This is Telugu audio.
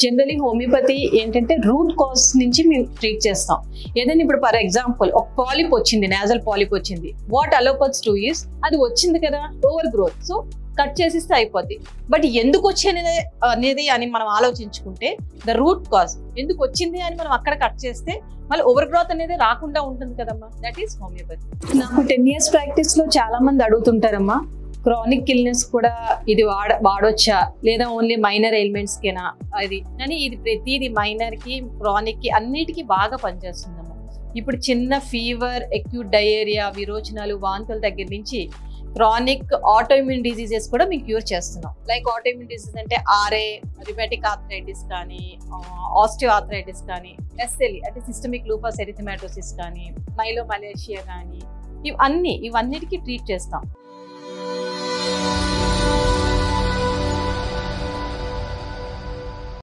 జనరలీ హోమియోపతి ఏంటంటే రూట్ కాజ్ నుంచి మేము ట్రీట్ చేస్తాం. ఏదైనా ఇప్పుడు ఫర్ ఎగ్జాంపుల్ ఒక పాలిప్ వచ్చింది, నేజల్ పాలిప్ వచ్చింది, వాట్ అలోపతిస్ డూ ఇస్ అది వచ్చింది కదా ఓవర్ గ్రోత్, సో కట్ చేసిస్తే అయిపోద్ది. బట్ ఎందుకు వచ్చింది అనేది అని మనం ఆలోచించుకుంటే ద రూట్ కాజ్ ఎందుకు వచ్చింది అని మనం అక్కడ కట్ చేస్తే మళ్ళీ ఓవర్ గ్రోత్ అనేది రాకుండా ఉంటుంది కదమ్మా. That is homeopathy. నాకు 10 years ప్రాక్టీస్ లో చాలా మంది అడుగుతుంటారమ్మా, క్రానిక్ ఇల్నెస్ కూడా ఇది వాడొచ్చా లేదా ఓన్లీ మైనర్ ఎయిల్మెంట్స్ కేనా అది కానీ. ఇది ప్రతిది మైనర్ కి క్రానిక్ కి అన్నిటికీ బాగా పనిచేస్తుందమ్మా. ఇప్పుడు చిన్న ఫీవర్, అక్యూట్ డయేరియా, విరోచనాలు, వాంతుల దగ్గర నుంచి క్రానిక్ ఆటోఇమ్యూన్ డిజీజెస్ కూడా మీకు క్యూర్ చేస్తున్నాం. లైక్ ఆటోఇమ్యూన్ డిజీజ్ అంటే RA, రిబెటిక్ ఆర్థరైటిస్ కానీ, ఆస్టియో ఆర్థరైటిస్ కానీ, SLE అంటే సిస్టమిక్ లూపస్ ఎరిథమెటోసిస్ కానీ, మైలోమలేషియా కానీ, ఇవన్నిటికీ ట్రీట్ చేస్తాం.